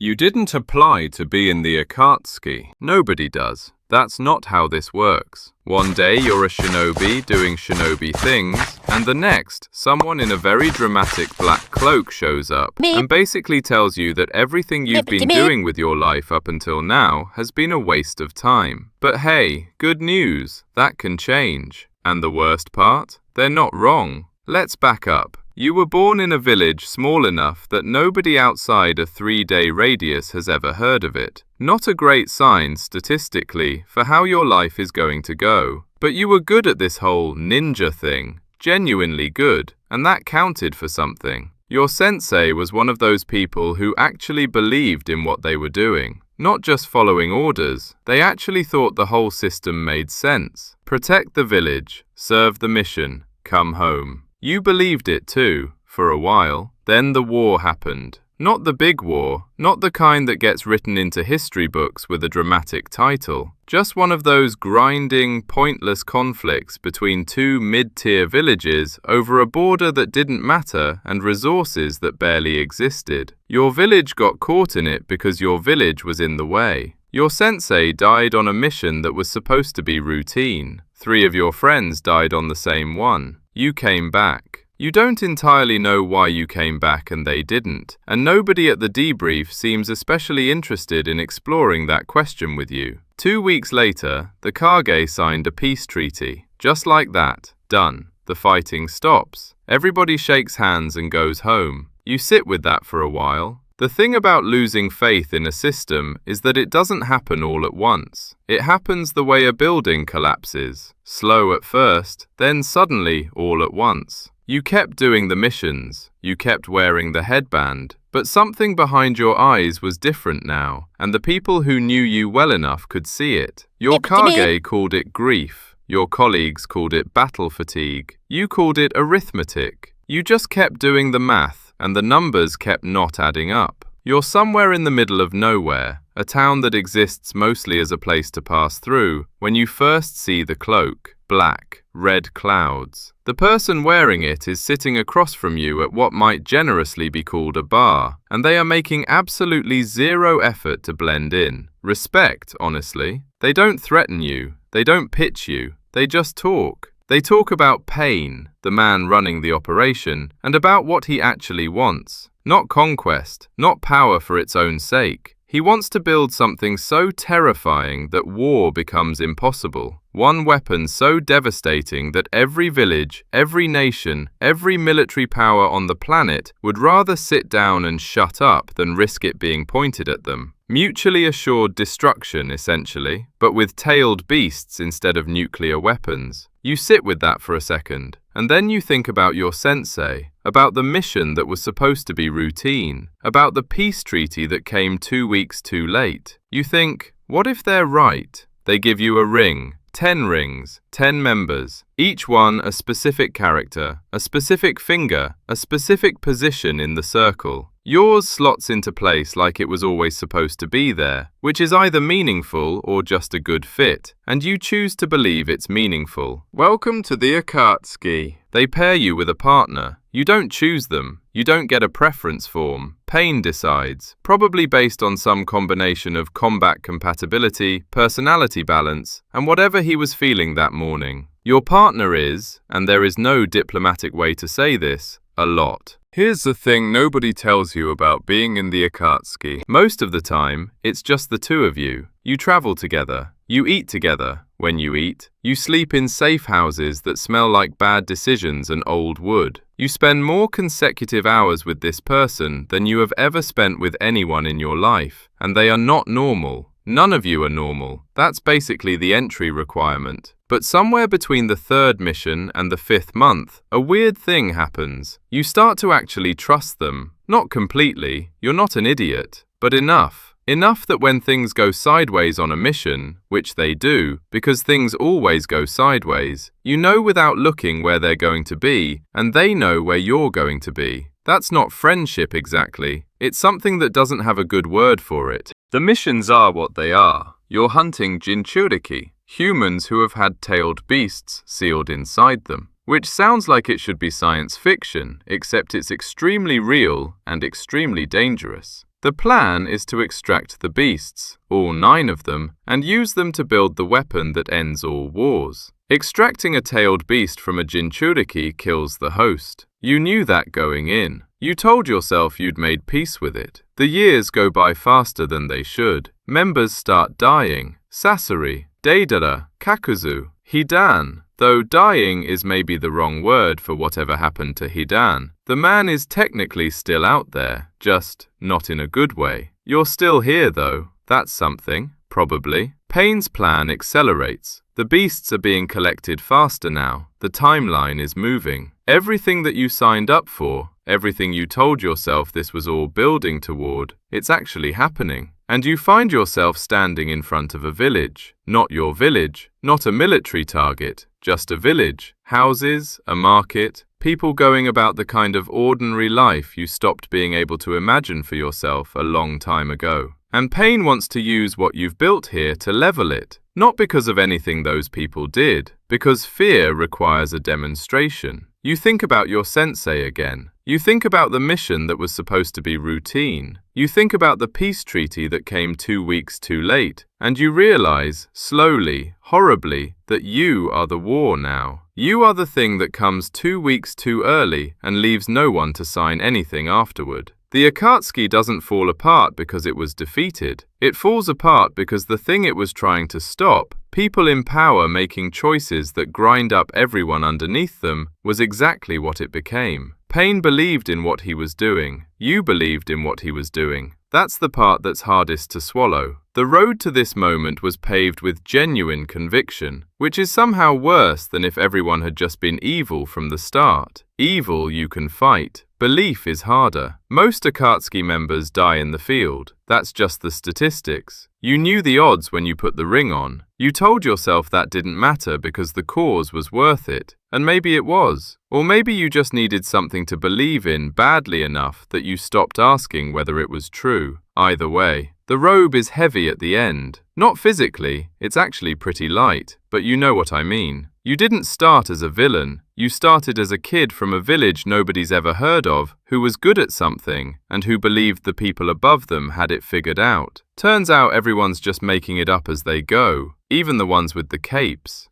You didn't apply to be in the Akatsuki. Nobody does. That's not how this works. One day you're a shinobi doing shinobi things, and the next, someone in a very dramatic black cloak shows up and basically tells you that everything you've been doing with your life up until now has been a waste of time. But hey, good news, that can change. And the worst part? They're not wrong. Let's back up. You were born in a village small enough that nobody outside a 3-day radius has ever heard of it. Not a great sign, statistically, for how your life is going to go. But you were good at this whole ninja thing. Genuinely good. And that counted for something. Your sensei was one of those people who actually believed in what they were doing. Not just following orders. They actually thought the whole system made sense. Protect the village. Serve the mission. Come home. You believed it too, for a while. Then the war happened. Not the big war, not the kind that gets written into history books with a dramatic title. Just one of those grinding, pointless conflicts between two mid-tier villages over a border that didn't matter and resources that barely existed. Your village got caught in it because your village was in the way. Your sensei died on a mission that was supposed to be routine. 3 of your friends died on the same one. You came back. You don't entirely know why you came back and they didn't, and nobody at the debrief seems especially interested in exploring that question with you. 2 weeks later, the Kage signed a peace treaty. Just like that. Done. The fighting stops. Everybody shakes hands and goes home. You sit with that for a while. The thing about losing faith in a system is that it doesn't happen all at once. It happens the way a building collapses. Slow at first, then suddenly all at once. You kept doing the missions. You kept wearing the headband. But something behind your eyes was different now, and the people who knew you well enough could see it. Your Kage called it grief. Your colleagues called it battle fatigue. You called it arithmetic. You just kept doing the math. And the numbers kept not adding up. You're somewhere in the middle of nowhere, a town that exists mostly as a place to pass through, when you first see the cloak. Black, red clouds. The person wearing it is sitting across from you at what might generously be called a bar, and they are making absolutely zero effort to blend in. Respect, honestly. They don't threaten you. They don't pitch you. They just talk. They talk about Pain, the man running the operation, and about what he actually wants. Not conquest, not power for its own sake. He wants to build something so terrifying that war becomes impossible. One weapon so devastating that every village, every nation, every military power on the planet would rather sit down and shut up than risk it being pointed at them. Mutually assured destruction, essentially, but with tailed beasts instead of nuclear weapons. You sit with that for a second, and then you think about your sensei, about the mission that was supposed to be routine, about the peace treaty that came 2 weeks too late. You think, what if they're right? They give you a ring, 10 rings, 10 members, each one a specific character, a specific finger, a specific position in the circle. Yours slots into place like it was always supposed to be there, which is either meaningful or just a good fit, and you choose to believe it's meaningful. Welcome to the Akatsuki. They pair you with a partner. You don't choose them. You don't get a preference form. Pain decides, probably based on some combination of combat compatibility, personality balance, and whatever he was feeling that morning. Your partner is, and there is no diplomatic way to say this, a lot. Here's the thing nobody tells you about being in the Akatsuki. Most of the time, it's just the two of you. You travel together. You eat together. When you eat, you sleep in safe houses that smell like bad decisions and old wood. You spend more consecutive hours with this person than you have ever spent with anyone in your life, and they are not normal. None of you are normal. That's basically the entry requirement. But somewhere between the 3rd mission and the 5th month, a weird thing happens. You start to actually trust them. Not completely, you're not an idiot, but enough. Enough that when things go sideways on a mission, which they do, because things always go sideways, you know without looking where they're going to be, and they know where you're going to be. That's not friendship exactly. It's something that doesn't have a good word for it. The missions are what they are. You're hunting Jinchuriki, humans who have had tailed beasts sealed inside them. Which sounds like it should be science fiction, except it's extremely real and extremely dangerous. The plan is to extract the beasts, all 9 of them, and use them to build the weapon that ends all wars. Extracting a tailed beast from a Jinchuriki kills the host. You knew that going in. You told yourself you'd made peace with it. The years go by faster than they should. Members start dying. Sasori, Deidara, Kakuzu, Hidan. Though dying is maybe the wrong word for whatever happened to Hidan. The man is technically still out there, just not in a good way. You're still here though. That's something, probably. Pain's plan accelerates. The beasts are being collected faster now. The timeline is moving. Everything that you signed up for, everything you told yourself this was all building toward, it's actually happening. And you find yourself standing in front of a village. Not your village, not a military target, just a village. Houses, a market, people going about the kind of ordinary life you stopped being able to imagine for yourself a long time ago. And Pain wants to use what you've built here to level it. Not because of anything those people did, because fear requires a demonstration. You think about your sensei again. You think about the mission that was supposed to be routine. You think about the peace treaty that came 2 weeks too late, and you realize, slowly, horribly, that you are the war now. You are the thing that comes 2 weeks too early and leaves no one to sign anything afterward. The Akatsuki doesn't fall apart because it was defeated. It falls apart because the thing it was trying to stop, people in power making choices that grind up everyone underneath them, was exactly what it became. Pain believed in what he was doing. You believed in what he was doing. That's the part that's hardest to swallow. The road to this moment was paved with genuine conviction, which is somehow worse than if everyone had just been evil from the start. Evil you can fight. Belief is harder. Most Akatsuki members die in the field. That's just the statistics. You knew the odds when you put the ring on. You told yourself that didn't matter because the cause was worth it. And maybe it was. Or maybe you just needed something to believe in badly enough that you stopped asking whether it was true. Either way, the robe is heavy at the end. Not physically, it's actually pretty light, but you know what I mean. You didn't start as a villain. You started as a kid from a village nobody's ever heard of, who was good at something, and who believed the people above them had it figured out. Turns out everyone's just making it up as they go, even the ones with the capes.